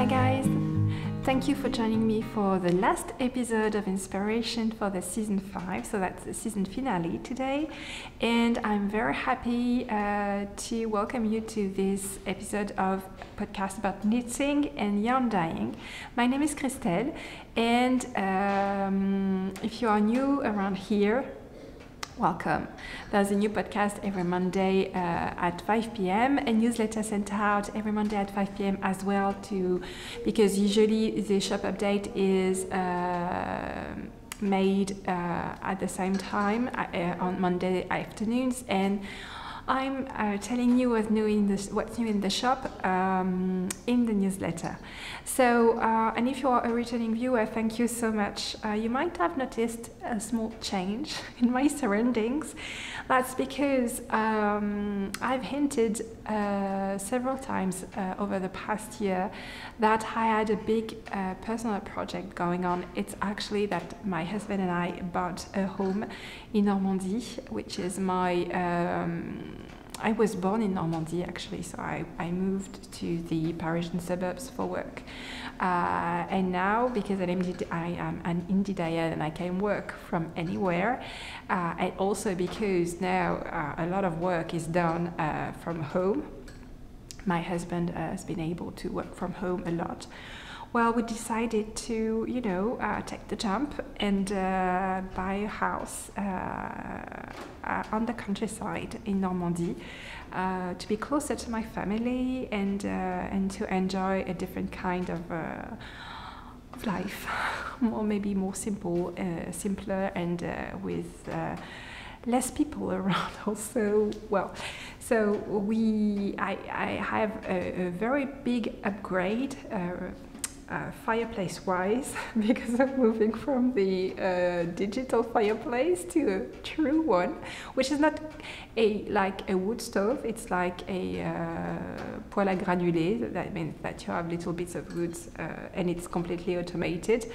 Hi guys! Thank you for joining me for the last episode of Inspiration for the season 5, so that's the season finale today, and I'm very happy to welcome you to this episode of podcast about knitting and yarn dyeing. My name is Christelle, and if you are new around here, welcome. There's a new podcast every Monday at 5 p.m. a newsletter sent out every Monday at 5 p.m. as well, because usually the shop update is made at the same time on Monday afternoons, and I'm telling you what's new in the shop in the newsletter. So, and if you are a returning viewer, thank you so much. You might have noticed a small change in my surroundings. That's because I've hinted several times over the past year that I had a big personal project going on. It's actually that my husband and I bought a home in Normandy, which is my I was born in Normandy actually, so I moved to the Parisian suburbs for work. And now, because I am an indie dyer and I can work from anywhere, and also because now a lot of work is done from home. My husband has been able to work from home a lot. Well, we decided to, take the jump and buy a house on the countryside in Normandy to be closer to my family and to enjoy a different kind of life, maybe more simpler, and with less people around also. Well, so I have a very big upgrade fireplace wise, because I'm moving from the digital fireplace to a true one, which is not like a wood stove. It's like a poêle à granulés. That means that you have little bits of wood and it's completely automated,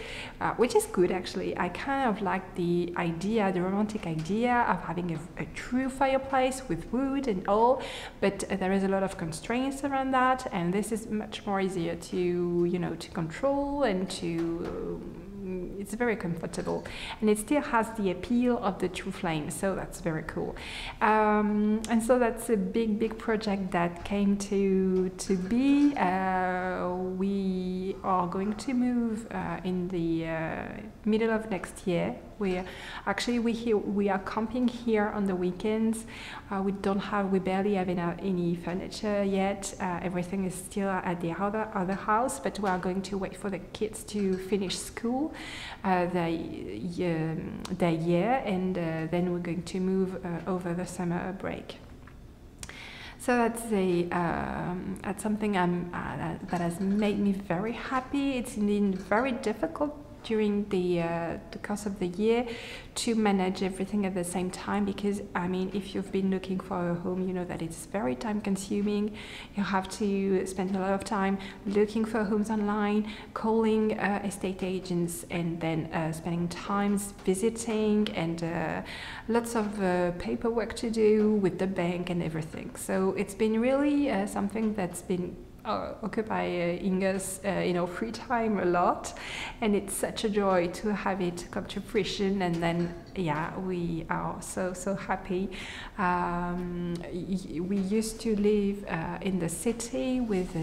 which is good actually. I kind of like the romantic idea of having a true fireplace with wood and all, but there is a lot of constraints around that, and this is much more easier to control and to it's very comfortable, and it still has the appeal of the true flame, so that's very cool. And so that's a big project that came to be. We are going to move in the middle of next year. We are camping here on the weekends. We barely have any furniture yet. Everything is still at the other house, but we are going to wait for the kids to finish school their year, and then we're going to move over the summer break. So that's something that has made me very happy. It's indeed very difficult during the course of the year to manage everything at the same time, because if you've been looking for a home, you know that it's very time consuming. You have to spend a lot of time looking for homes online, calling estate agents, and then spending times visiting, and lots of paperwork to do with the bank and everything. So it's been really something that's been occupying us free time a lot, and it's such a joy to have it come to fruition. And then we are so happy. We used to live in the city with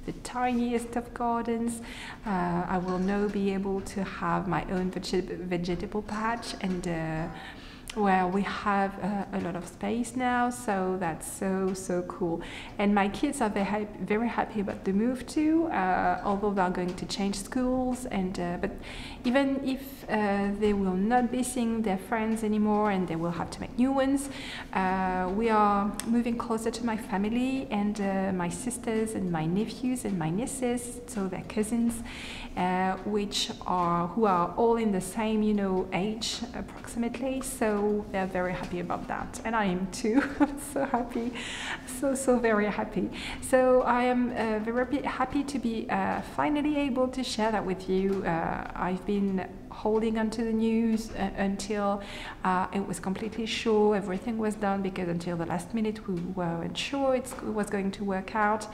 the tiniest of gardens. I will now be able to have my own vegetable patch, and well, we have a lot of space now, so that's so cool. And my kids are very happy about the move too, although they're going to change schools, and but even if they will not be seeing their friends anymore and they will have to make new ones, we are moving closer to my family and my sisters and my nephews and my nieces, so their cousins, who are all in the same age approximately. So they're very happy about that, and I am too. So happy, so very happy. So I am very happy to be finally able to share that with you. I've been holding onto the news until it was completely sure everything was done, because until the last minute we weren't sure it was going to work out,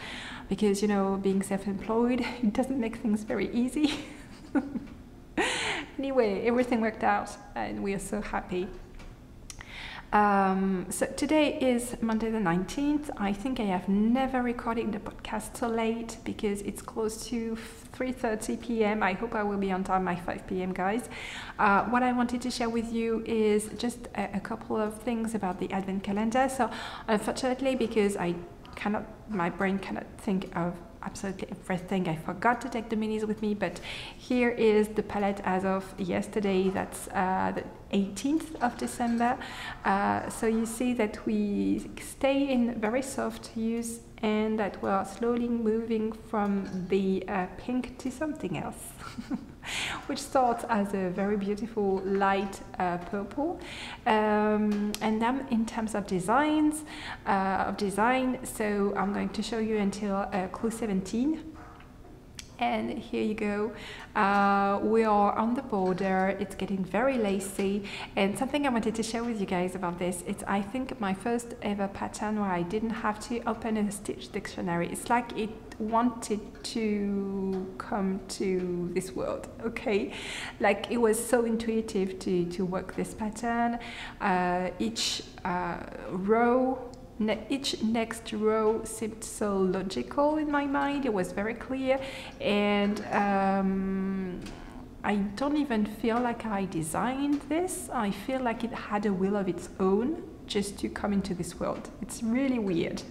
because you know, being self-employed, it doesn't make things very easy. Anyway, everything worked out and we are so happy. So today is Monday the 19th. I think I have never recorded the podcast so late, because it's close to 3:30 p.m. I hope I will be on time by 5 p.m. guys. What I wanted to share with you is just a couple of things about the advent calendar. So unfortunately, because my brain cannot think of absolutely everything, I forgot to take the minis with me, but here is the palette as of yesterday. That's the 18th of December. So you see that we stay in very soft hues and that we are slowly moving from the pink to something else. Which starts as a very beautiful light purple. And then in terms of design, so I'm going to show you until clue 17. And here you go. We are on the border. It's getting very lacy. And something I wanted to share with you guys about this, it's I think my first ever pattern where I didn't have to open a stitch dictionary. It's like it wanted to come to this world, okay? Like it was so intuitive to work this pattern. Each next row seemed so logical in my mind. It was very clear, and I don't even feel like I designed this. I feel like it had a will of its own just to come into this world. It's really weird.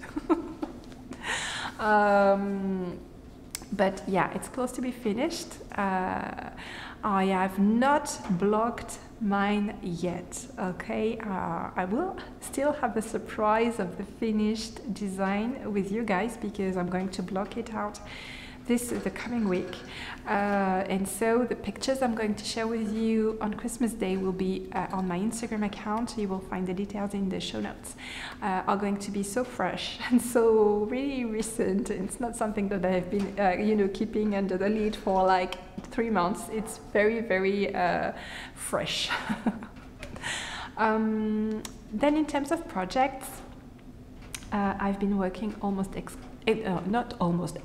But yeah, it's close to be finished. I have not blocked mine yet, okay? I will still have the surprise of the finished design with you guys, because I'm going to block it out the coming week. And so the pictures I'm going to share with you on Christmas Day will be on my Instagram account. You will find the details in the show notes. Are going to be so fresh and so really recent. It's not something that I've been keeping under the lid for like 3 months. It's very, very fresh. Then in terms of projects, I've been working not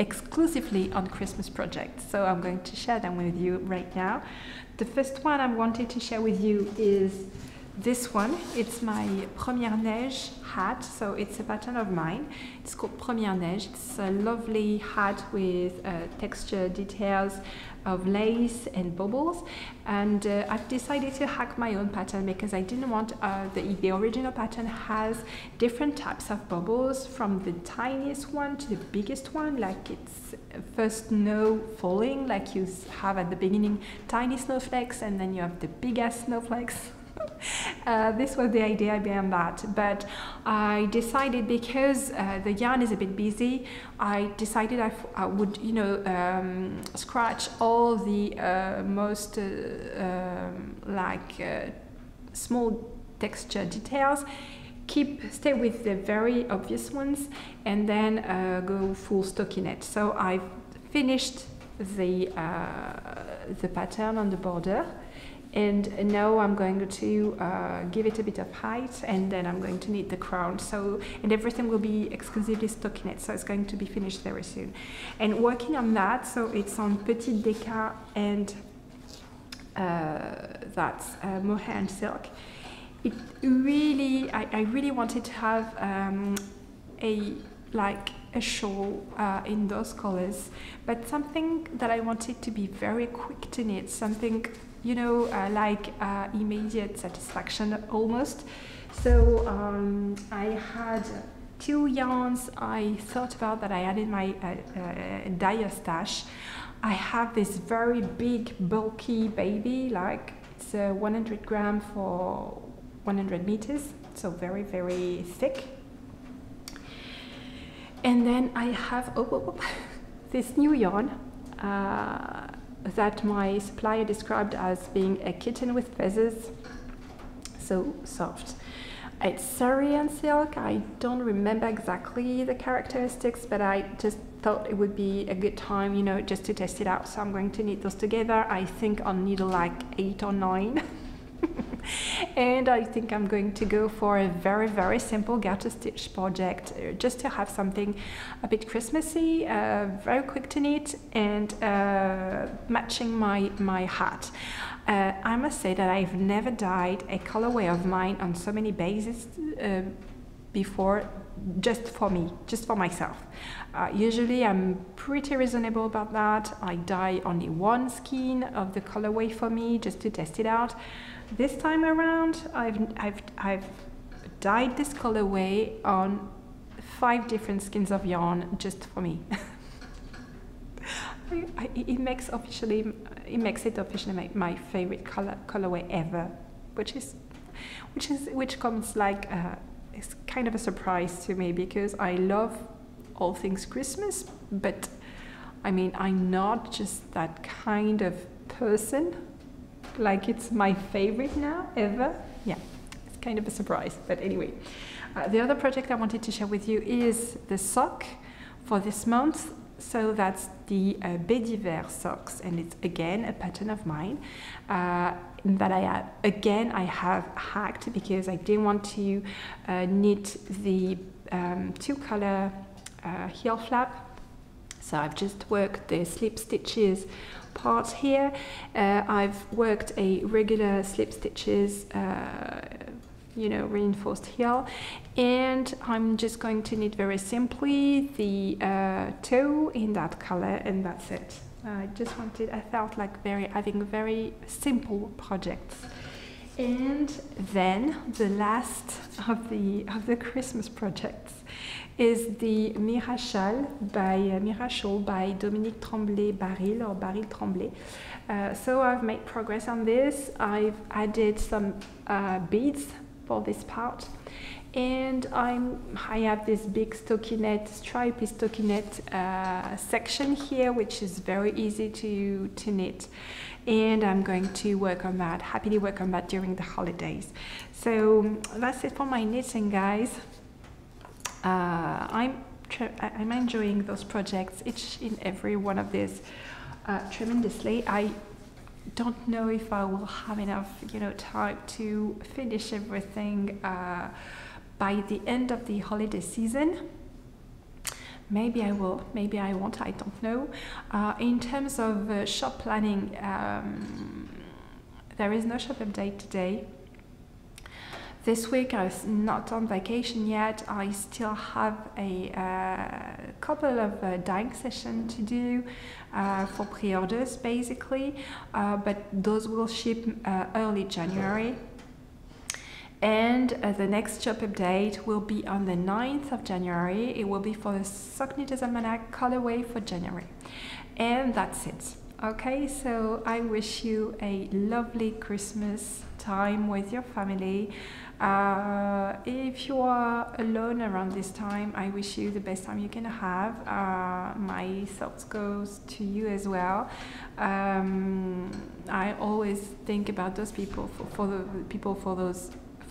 exclusively on Christmas projects, so I'm going to share them with you right now. The first one I wanted to share with you is this one. It's my Première Neige hat, so it's a pattern of mine. It's called Première Neige. It's a lovely hat with texture details of lace and bubbles, and I've decided to hack my own pattern because I didn't want the original pattern has different types of bubbles, from the tiniest one to the biggest one, like it's first snow falling, like you have at the beginning tiny snowflakes and then you have the big ass snowflakes. This was the idea behind that, but I decided, because the yarn is a bit busy, I decided I would scratch all the most small texture details, stay with the very obvious ones, and then go full stockinette. So I've finished the pattern on the border, and now I'm going to give it a bit of height, and then I'm going to knit the crown. And everything will be exclusively stockinette, so it's going to be finished very soon. And working on that, so it's on Petite Deca, and that's mohair and silk. It really, I really wanted to have a shawl in those colors, but something that I wanted to be very quick to knit, something immediate satisfaction almost. So I had 2 yarns I thought about that I had in my dye stash. I have this very big bulky baby, like it's 100 grams for 100 meters, so very, very thick. And then I have this new yarn that my supplier described as being a kitten with feathers, so soft. It's Syrian silk. I don't remember exactly the characteristics, but I just thought it would be a good time, you know, just to test it out. So I'm going to knit those together. I think I'll needle like 8 or 9. And I think I'm going to go for a very, very simple garter stitch project, just to have something a bit Christmassy, very quick to knit, and matching my hat. I must say that I've never dyed a colorway of mine on so many bases before, just for me, just for myself. Usually I'm pretty reasonable about that. I dye only one skein of the colorway for me, just to test it out. This time around, I've dyed this colorway on 5 different skeins of yarn just for me. It makes it officially my favorite colorway ever, which comes like it's kind of a surprise to me, because I love all things Christmas, but I mean, I'm not just that kind of person. Like, it's my favorite now, ever. Yeah, it's kind of a surprise, but anyway. The other project I wanted to share with you is the sock for this month. So that's the Baie d'Hiver socks, and it's again a pattern of mine that I have hacked, because I didn't want to knit the 2-color heel flap. So I've just worked the slip stitches part here. I've worked a regular slip stitches, you know, reinforced heel, and I'm just going to knit very simply the toe in that color, and that's it. I felt like having very simple projects. And then the last of the Christmas projects is the Mirachal by Dominique Tremblay-Baril, or Baril Tremblay. So I've made progress on this. I've added some beads for this part, and I have this big stockinette, stripy stockinette section here, which is very easy to knit, and I'm going to happily work on that during the holidays. So that's it for my knitting, guys. I'm enjoying those projects, each and every one of these, tremendously. I don't know if I will have enough, you know, time to finish everything by the end of the holiday season. Maybe I will, maybe I won't, I don't know. In terms of shop planning, there is no shop update today. This week I was not on vacation yet. I still have a couple of dyeing sessions to do for pre-orders, basically, but those will ship early January. And the next shop update will be on the 9th of January. It will be for the Sock Knitters Almanac colorway for January. And that's it. Okay, so I wish you a lovely Christmas time with your family. If you are alone around this time, I wish you the best time you can have. My thoughts goes to you as well. I always think about those people,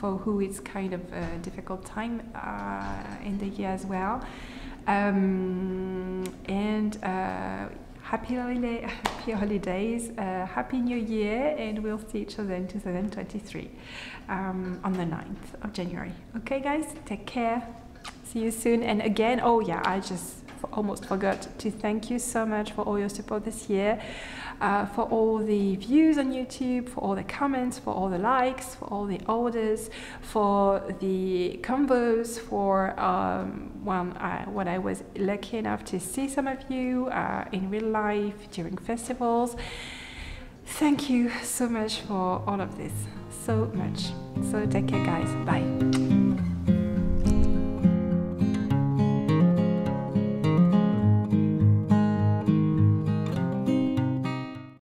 for who it's kind of a difficult time in the year as well. Happy holidays, happy new year, and we'll see each other in 2023 on the 9th of January. Okay, guys, take care. See you soon. And again, oh yeah, I just almost forgot to thank you so much for all your support this year, for all the views on YouTube, for all the comments, for all the likes, for all the orders, for the combos, for when I was lucky enough to see some of you in real life during festivals. Thank you so much for all of this, so much. So take care, guys. Bye.